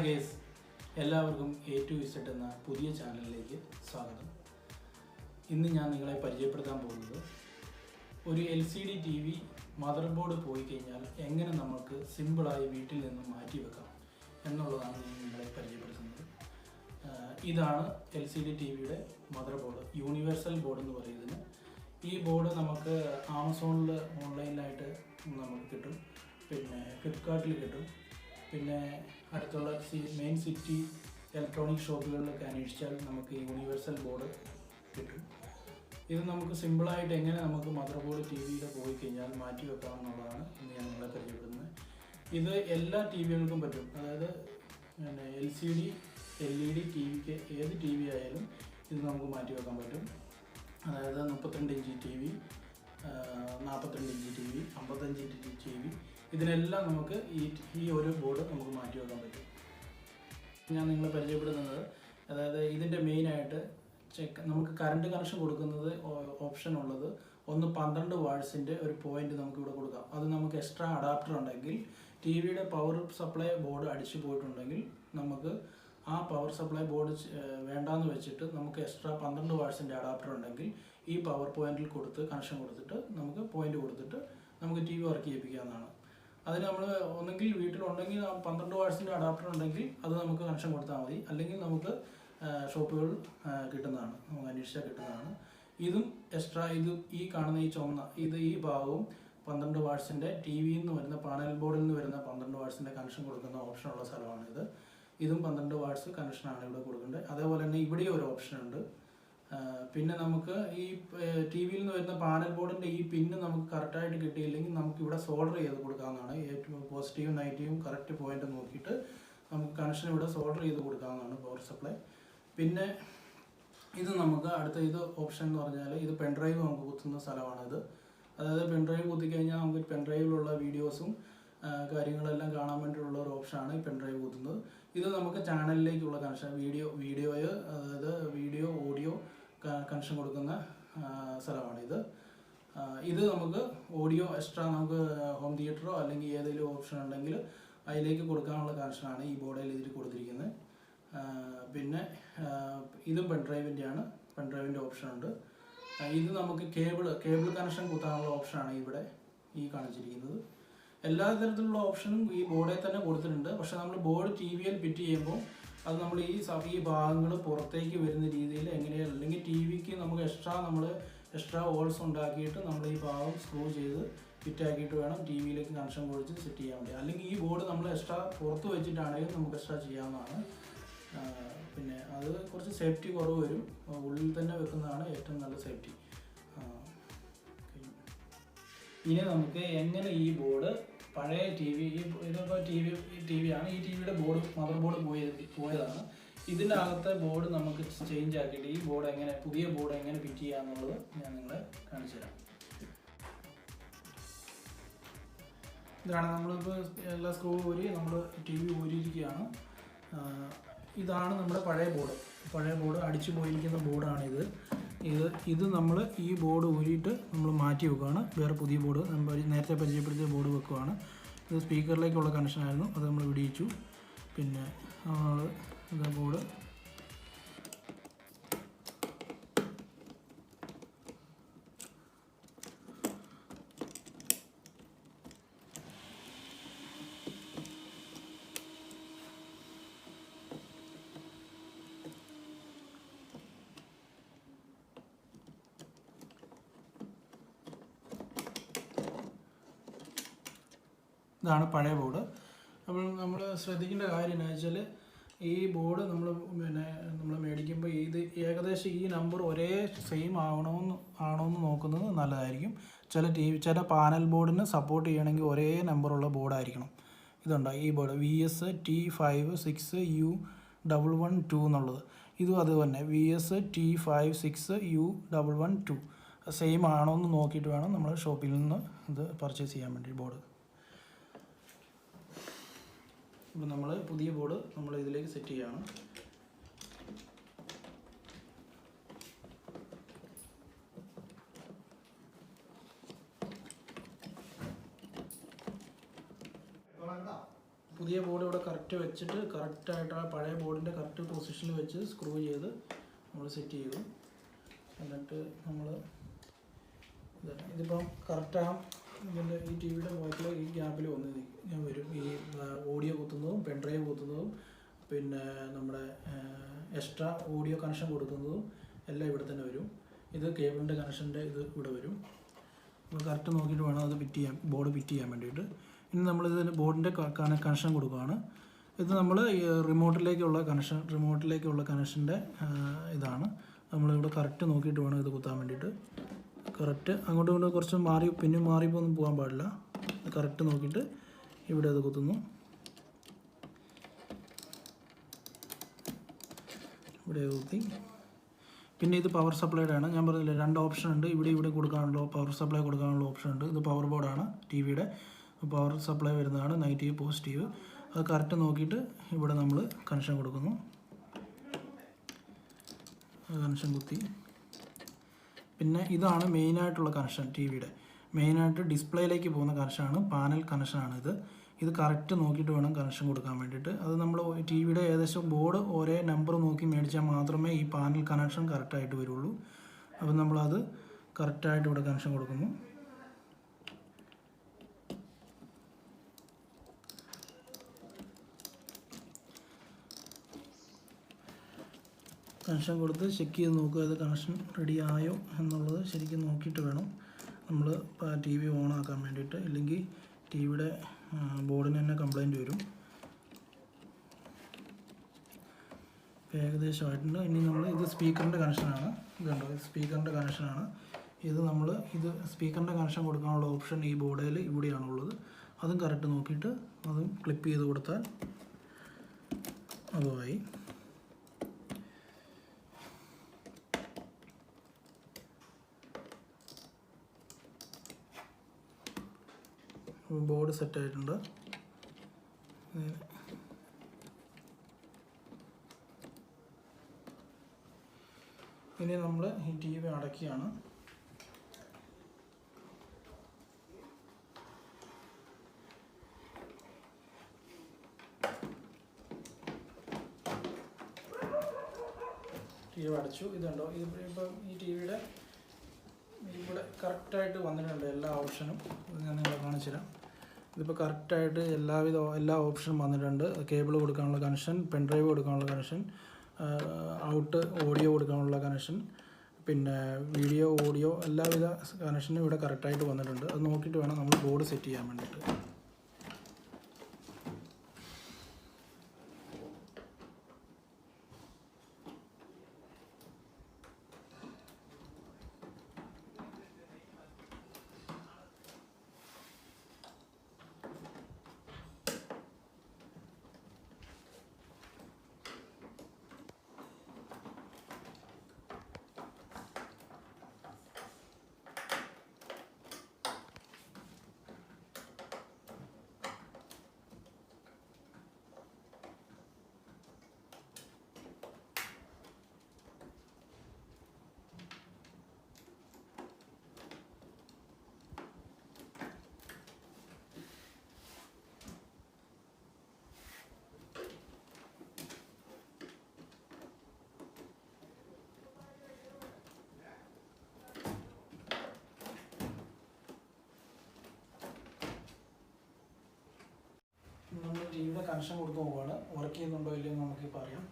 Guys, എല്ലാവർക്കും A to Z എന്ന പുതിയ ചാനലിലേക്ക് സ്വാഗതം. ഇന്ന് ഞാൻ നിങ്ങളെ പരിചയപ്പെടുത്താൻ പോകുന്നത് ഒരു LCD TV മദർബോർഡ് പോയി കഴിഞ്ഞാൽ എങ്ങനെ നമുക്ക് സിമ്പിളായി വീട്ടിൽ നിന്നും മാറ്റി വെക്കാം എന്നുള്ളതാണ് ഞാൻ നിങ്ങളെ പരിചയപ്പെടുത്തുന്നത്. ഇതാണ് LCD TVയുടെ മദർബോർഡ്, യൂണിവേഴ്സൽ ബോർഡ് എന്ന് പറയുന്നതിന്. ഈ ബോർഡ് നമുക്ക് ആമസോണിൽ ഓൺലൈനിലായിട്ട് നമുക്ക് കിട്ടും, പിന്നെ ഫ്ലിപ്കാർട്ടിൽ കിട്ടും, പിന്നെ അടുത്തുള്ള മെയിൻ സിറ്റി ഇലക്ട്രോണിക് ഷോപ്പുകളിലൊക്കെ അന്വേഷിച്ചാൽ നമുക്ക് യൂണിവേഴ്സൽ ബോർഡ് കിട്ടും. ഇത് നമുക്ക് സിമ്പിളായിട്ട് എങ്ങനെ നമുക്ക് മദർബോർഡ് TVയിൽ പോയി കഴിഞ്ഞാൽ മാറ്റി വെക്കാമെന്നുള്ളതാണ് ഇന്ന് ഞാൻ നിങ്ങളെ പരിചയപ്പെടുന്നത്. ഇത് എല്ലാ TVകൾക്കും പറ്റും, അതായത് LCD, LED TVക്ക് ഏത് TV ആയാലും ഇത് നമുക്ക് മാറ്റി വെക്കാൻ പറ്റും. അതായത് 32 inch TV, 42 inch TV, 55 inch TV, ഇതിനെല്ലാം നമുക്ക് ഈ ഒരു ബോർഡ് നമുക്ക് മാറ്റി വെക്കാൻ പറ്റും. ഞാൻ നിങ്ങളെ പരിചയപ്പെടുത്തുന്നത്, അതായത് ഇതിൻ്റെ മെയിനായിട്ട് നമുക്ക് കറണ്ട് കണക്ഷൻ കൊടുക്കുന്നത് ഓപ്ഷൻ ഉള്ളത് ഒന്ന് 12 വാട്ട്സിൻ്റെ ഒരു പോയിന്റ് നമുക്കിവിടെ കൊടുക്കാം. അത് നമുക്ക് എക്സ്ട്രാ അഡാപ്റ്റർ ഉണ്ടെങ്കിൽ, TVയുടെ പവർ സപ്ലൈ ബോർഡ് അടിച്ചു പോയിട്ടുണ്ടെങ്കിൽ നമുക്ക് ആ പവർ സപ്ലൈ ബോർഡ് വേണ്ടാന്ന് വെച്ചിട്ട് നമുക്ക് എക്സ്ട്രാ 12 വാട്ട്സിൻ്റെ അഡാപ്റ്റർ ഉണ്ടെങ്കിൽ ഈ പവർ പോയിന്റിൽ കൊടുത്ത് കണക്ഷൻ കൊടുത്തിട്ട് നമുക്ക് പോയിന്റ് കൊടുത്തിട്ട് നമുക്ക് TV വർക്ക് ചെയ്യിപ്പിക്കാവുന്നതാണ്. അതിന് നമ്മൾ ഒന്നെങ്കിൽ വീട്ടിലുണ്ടെങ്കിൽ 12 വാട്ട്സിൻ്റെ അഡാപ്റ്റർ ഉണ്ടെങ്കിൽ അത് നമുക്ക് കണക്ഷൻ കൊടുത്താൽ മതി, അല്ലെങ്കിൽ നമുക്ക് ഷോപ്പുകൾ കിട്ടുന്നതാണ്, നമുക്ക് അന്വേഷിച്ചാൽ കിട്ടുന്നതാണ്. ഇതും എക്സ്ട്രാ ഈ കാണുന്ന ഈ ചുവന്ന ഈ ഭാഗവും 12 വാട്ട്സിൻ്റെ TVയിൽ നിന്ന് വരുന്ന പാനൽ ബോർഡിൽ നിന്ന് വരുന്ന 12 വാട്ട്സിൻ്റെ കണക്ഷൻ കൊടുക്കുന്ന ഓപ്ഷനുള്ള സ്ഥലമാണിത്. ഇതും 12 വാട്ട്സ് കണക്ഷനാണ് ഇവിടെ കൊടുക്കേണ്ടത്. അതേപോലെ തന്നെ ഇവിടെയും ഒരു ഓപ്ഷൻ ഉണ്ട്. പിന്നെ നമുക്ക് ഈ TVയിൽ നിന്ന് വരുന്ന പാനൽ ബോർഡിൻ്റെ ഈ പിന്ന് നമുക്ക് കറക്റ്റായിട്ട് കിട്ടിയില്ലെങ്കിൽ നമുക്ക് ഇവിടെ സോൾഡർ ചെയ്ത് കൊടുക്കാവുന്നതാണ്. ഏറ്റവും പോസിറ്റീവും നെഗറ്റീവും കറക്റ്റ് പോയിന്റ് നോക്കിയിട്ട് നമുക്ക് കണക്ഷൻ ഇവിടെ സോൾഡർ ചെയ്ത് കൊടുക്കാവുന്നതാണ്, പവർ സപ്ലൈ. പിന്നെ ഇത് നമുക്ക് ഇത് ഓപ്ഷൻ എന്ന് പറഞ്ഞാൽ ഇത് പെൻഡ്രൈവ് നമുക്ക് കുത്തുന്ന സ്ഥലമാണിത്. അതായത് പെൻഡ്രൈവ് കുത്തിക്കഴിഞ്ഞാൽ നമുക്ക് പെൻഡ്രൈവിലുള്ള വീഡിയോസും കാര്യങ്ങളെല്ലാം കാണാൻ വേണ്ടിയിട്ടുള്ള ഒരു ഓപ്ഷനാണ് ഈ പെൻഡ്രൈവ് കുത്തുന്നത്. ഇത് നമുക്ക് ചാനലിലേക്കുള്ള കണക്ഷൻ, അതായത് വീഡിയോ ഓഡിയോ കണക്ഷൻ കൊടുക്കുന്ന സ്ഥലമാണിത്. ഇത് നമുക്ക് ഓഡിയോ എക്സ്ട്രാ നമുക്ക് ഹോം തിയേറ്ററോ അല്ലെങ്കിൽ ഏതെങ്കിലും ഓപ്ഷൻ ഉണ്ടെങ്കിൽ അതിലേക്ക് കൊടുക്കാനുള്ള കണക്ഷനാണ് ഈ ബോർഡിൽ ഇതിൽ കൊടുത്തിരിക്കുന്നത്. പിന്നെ ഇതും പെൻഡ്രൈവിൻ്റെയാണ്, പെൻഡ്രൈവിൻ്റെ ഓപ്ഷൻ ഉണ്ട്. ഇത് നമുക്ക് കേബിൾ കണക്ഷൻ കുത്താനുള്ള ഓപ്ഷനാണ് ഇവിടെ ഈ കാണിച്ചിരിക്കുന്നത്. എല്ലാ തരത്തിലുള്ള ഓപ്ഷനും ഈ ബോർഡിൽ തന്നെ കൊടുത്തിട്ടുണ്ട്. പക്ഷെ നമ്മൾ ബോർഡ് TVയിൽ ഫിറ്റ് ചെയ്യുമ്പോൾ അത് നമ്മൾ ഈ ഭാഗങ്ങൾ പുറത്തേക്ക് വരുന്ന രീതിയിൽ എങ്ങനെയാണ്, അല്ലെങ്കിൽ TVക്ക് നമുക്ക് എക്സ്ട്രാ ഹോൾസ് ഉണ്ടാക്കിയിട്ട് നമ്മൾ ഈ ഭാഗം സ്ക്രൂ ചെയ്ത് ഫിറ്റാക്കിയിട്ട് വേണം TVയിലേക്ക് കണക്ഷൻ കൊടുത്ത് സെറ്റ് ചെയ്യാൻ വേണ്ടി. അല്ലെങ്കിൽ ഈ ബോർഡ് നമ്മൾ എക്സ്ട്രാ പുറത്ത് വെച്ചിട്ടാണെങ്കിലും നമുക്ക് എക്സ്ട്രാ ചെയ്യാവുന്നതാണ്. പിന്നെ അത് കുറച്ച് സേഫ്റ്റി കുറവ് വരും, ഉള്ളിൽ തന്നെ വെക്കുന്നതാണ് ഏറ്റവും നല്ല സേഫ്റ്റി. ഇനി നമുക്ക് എങ്ങനെ ഈ ബോർഡ് പഴയ ഇതിപ്പോൾ TV ആണ്, ഈ TVയുടെ ബോർഡ് മദർ ബോർഡ് പോയതാണ്. ഇതിൻ്റെ അകത്തെ ബോർഡ് നമുക്ക് ചേഞ്ച് ആക്കിയിട്ട് ഈ ബോർഡ് പുതിയ ബോർഡ് എങ്ങനെ ഫിറ്റ് ചെയ്യാന്നുള്ളത് ഞാൻ നിങ്ങളെ കാണിച്ചു തരാം. ഇതാണ് നമ്മളിപ്പോൾ എല്ലാ സ്ക്രൂ നമ്മൾ TV ഊരിയിരിക്കുകയാണ്. ഇതാണ് നമ്മുടെ പഴയ ബോർഡ് അടിച്ചു പോയിരിക്കുന്ന ബോർഡാണിത്. ഇത് നമ്മൾ ഈ ബോർഡ് ഊരിയിട്ട് നമ്മൾ മാറ്റി വെക്കുകയാണ്. വേറെ പുതിയ ബോർഡ് നമ്മൾ നേരത്തെ പരിചയപ്പെടുത്തിയ ബോർഡ് വെക്കുകയാണ്. ഇത് സ്പീക്കറിലേക്കുള്ള കണക്ഷനായിരുന്നു, അത് നമ്മൾ വിടിയിച്ചു. പിന്നെ ബോർഡ് ഇതാണ് പഴയ ബോർഡ്. അപ്പോൾ നമ്മൾ ശ്രദ്ധിക്കേണ്ട കാര്യം എന്താ വെച്ചാൽ, ഈ ബോർഡ് നമ്മൾ മേടിക്കുമ്പോൾ ഇത് ഏകദേശം ഈ നമ്പർ ഒരേ സെയിം ആണോന്ന് നോക്കുന്നത് നല്ലതായിരിക്കും. ചില പാനൽ ബോർഡിന് സപ്പോർട്ട് ചെയ്യണമെങ്കിൽ ഒരേ നമ്പറുള്ള ബോർഡായിരിക്കണം. ഇതുണ്ടോ ഈ ബോർഡ് VS-T56U112 എന്നുള്ളത്, ഇതും അത് തന്നെ VS-T56U112 സെയിം ആണോന്ന് നോക്കിയിട്ട് വേണം നമ്മൾ ഷോപ്പിൽ നിന്ന് ഇത് പർച്ചേസ് ചെയ്യാൻ വേണ്ടി ബോർഡ്. ഇപ്പോൾ നമ്മൾ പുതിയ ബോർഡ് നമ്മൾ ഇതിലേക്ക് സെറ്റ് ചെയ്യുകയാണ്. പുതിയ ബോർഡ് ഇവിടെ കറക്റ്റ് വെച്ചിട്ട് കറക്റ്റായിട്ട് ആ പഴയ ബോർഡിൻ്റെ കറക്റ്റ് പൊസിഷനിൽ വെച്ച് സ്ക്രൂ ചെയ്ത് നമ്മൾ സെറ്റ് ചെയ്തു. എന്നിട്ട് നമ്മൾ ഇതിപ്പം കറക്റ്റാ ഇതിൻ്റെ ഈ ടി വിയുടെ മുകളിൽ ഈ ഗ്യാപ്പിൽ ഞാൻ വരും. ഈ ഓഡിയോ കുത്തുന്നതും പെൻഡ്രൈവ് കുത്തുന്നതും പിന്നെ നമ്മുടെ എക്സ്ട്രാ ഓഡിയോ കണക്ഷൻ കൊടുക്കുന്നതും എല്ലാം ഇവിടെ തന്നെ വരും. ഇത് കേബിളിൻ്റെ കണക്ഷൻ്റെ ഇത് ഇവിടെ വരും. അപ്പോൾ കറക്റ്റ് നോക്കിയിട്ട് വേണം അത് ബോർഡ് ഫിറ്റ് ചെയ്യാൻ വേണ്ടിയിട്ട്. ഇനി നമ്മളിതിന് ബോർഡിൻ്റെ കണക്ഷൻ കൊടുക്കുകയാണ്. ഇത് നമ്മൾ റിമോട്ടിലേക്കുള്ള കണക്ഷൻ്റെ ഇതാണ്. നമ്മളിവിടെ കറക്റ്റ് നോക്കിയിട്ട് വേണം ഇത് കുത്താൻ വേണ്ടിയിട്ട്. കറക്റ്റ് അങ്ങോട്ടും ഇങ്ങോട്ടും കുറച്ച് മാറിപ്പോന്നും പോകാൻ പാടില്ല. കറക്റ്റ് നോക്കിയിട്ട് ഇവിടെ അത് കുത്തുന്നു. ഇവിടെ കുത്തി. പിന്നെ ഇത് പവർ സപ്ലൈയുടെ ആണ്. ഞാൻ പറഞ്ഞില്ല 2 ഓപ്ഷൻ ഉണ്ട്. ഇവിടെ കൊടുക്കാനുള്ള പവർ സപ്ലൈ കൊടുക്കാനുള്ള ഓപ്ഷൻ ഉണ്ട്. ഇത് പവർ ബോർഡാണ് ടി വിയുടെ. പവർ സപ്ലൈ വരുന്നതാണ് നെഗറ്റീവ് പോസിറ്റീവ്. അത് കറക്റ്റ് നോക്കിയിട്ട് ഇവിടെ നമ്മൾ കണക്ഷൻ കൊടുക്കുന്നു. കണക്ഷൻ കുത്തി. പിന്നെ ഇതാണ് മെയിനായിട്ടുള്ള കണക്ഷൻ. ടി വിയുടെ മെയിനായിട്ട് ഡിസ്പ്ലേയിലേക്ക് പോകുന്ന കണക്ഷനാണ്, പാനൽ കണക്ഷനാണ്. ഇത് കറക്റ്റ് നോക്കിയിട്ട് വേണം കണക്ഷൻ കൊടുക്കാൻ വേണ്ടിയിട്ട്. അത് നമ്മൾ ടി വിയുടെ ഏകദേശം ബോർഡ് ഒരേ നമ്പർ നോക്കി മേടിച്ചാൽ മാത്രമേ ഈ പാനൽ കണക്ഷൻ കറക്റ്റായിട്ട് വരുള്ളൂ. അപ്പം നമ്മളത് കറക്റ്റായിട്ട് ഇവിടെ കണക്ഷൻ കൊടുക്കുന്നു. കണക്ഷൻ കൊടുത്ത് ചെക്ക് ചെയ്ത് നോക്കുക, ഇത് കണക്ഷൻ റെഡി ആയോ എന്നുള്ളത് ശരിക്കും നോക്കിയിട്ട് വേണം നമ്മൾ ടി വി ഓൺ ആക്കാൻ വേണ്ടിയിട്ട്. ഇല്ലെങ്കിൽ ടി വിയുടെ ബോർഡിന് തന്നെ കംപ്ലൈൻറ്റ് വരും. ഏകദേശമായിട്ടുണ്ട്. ഇനി നമ്മൾ ഇത് സ്പീക്കറിൻ്റെ കണക്ഷനാണ്. ഇതുണ്ടോ, ഇത് സ്പീക്കറിൻ്റെ കണക്ഷനാണ്. ഇത് സ്പീക്കറിൻ്റെ കണക്ഷൻ കൊടുക്കാനുള്ള ഓപ്ഷൻ ഈ ബോർഡിൽ ഇവിടെയാണുള്ളത്. അതും കറക്റ്റ് നോക്കിയിട്ട് അതും ക്ലിപ്പ് ചെയ്ത് കൊടുത്താൽ അതുമായി. ബോർഡ് സെറ്റായിട്ടുണ്ട്. ഇനി നമ്മൾ ഈ ടി വി അടയ്ക്കുകയാണ്. ടി വി അടച്ചു. ഇതുണ്ടോ, ഇപ്പം ഈ ടി വിയുടെ ഇവിടെ കറക്റ്റായിട്ട് വന്നിട്ടുണ്ട് എല്ലാ ഓപ്ഷനും. ഞാൻ നിങ്ങളെ കാണിച്ചു തരാം. ഇതിപ്പോൾ കറക്റ്റായിട്ട് എല്ലാ ഓപ്ഷനും വന്നിട്ടുണ്ട്. കേബിൾ കൊടുക്കാനുള്ള കണക്ഷൻ, പെൻഡ്രൈവ് കൊടുക്കാനുള്ള കണക്ഷൻ, ഔട്ട് ഓഡിയോ കൊടുക്കാനുള്ള കണക്ഷൻ, പിന്നെ വീഡിയോ ഓഡിയോ എല്ലാവിധ കണക്ഷനും ഇവിടെ കറക്റ്റായിട്ട് വന്നിട്ടുണ്ട്. അത് നോക്കിയിട്ട് വേണം നമ്മൾ ബോർഡ് സെറ്റ് ചെയ്യാൻ വേണ്ടിയിട്ട്. നമ്മൾ ടി വിയുടെ കണക്ഷൻ കൊടുത്ത് നോക്കുകയാണ്. വർക്ക് ചെയ്യുന്നുണ്ടോ ഇല്ലയോ എന്ന് നമുക്കിപ്പോൾ അറിയാം.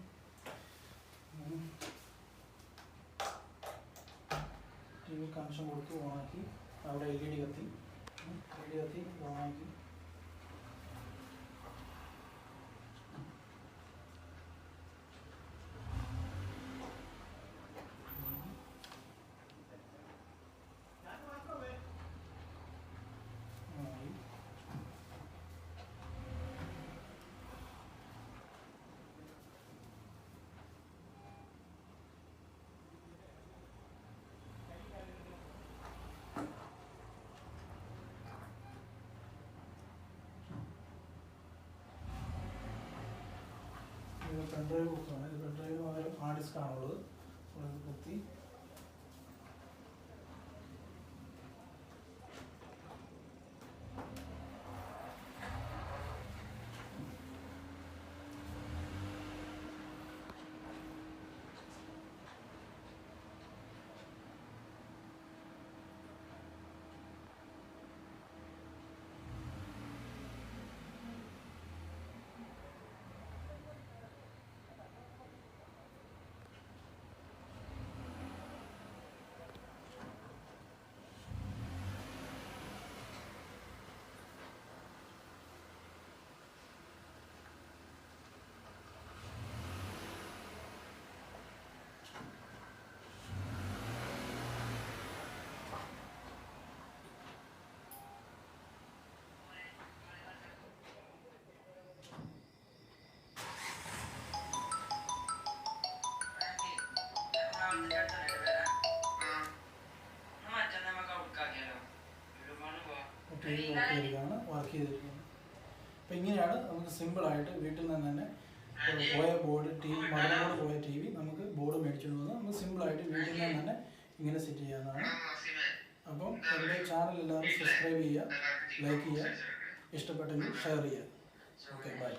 ടി വി കണക്ഷൻ കൊടുത്ത് ഓണാക്കി. അവിടെ എൽ ഇ ഡി കത്തി ഓണാക്കി. പെൻഡ്രൈവ് കുത്താണ്. ഇത് പെൻഡ്രൈവ് ഹാർഡ് ഡിസ്ക് ആണുള്ളത്. കുത്തി ടി വി ഓക്കെ ചെയ്തതാണ്, വർക്ക് ചെയ്തിരിക്കുന്നത്. അപ്പോൾ ഇങ്ങനെയാണ് നമുക്ക് സിമ്പിളായിട്ട് വീട്ടിൽ നിന്ന് തന്നെ പോയ ബോർഡ് മദർ ബോർഡ് പോയ ടി വി നമുക്ക് ബോർഡ് മേടിച്ചുകൊണ്ട് വന്ന് നമുക്ക് സിമ്പിളായിട്ട് വീട്ടിൽ നിന്ന് തന്നെ ഇങ്ങനെ സെറ്റ് ചെയ്യാവുന്നതാണ്. അപ്പം എൻ്റെ ചാനൽ എല്ലാവരും സബ്സ്ക്രൈബ് ചെയ്യുക, ലൈക്ക് ചെയ്യുക, ഇഷ്ടപ്പെട്ടെങ്കിൽ ഷെയർ ചെയ്യുക. Okay, by.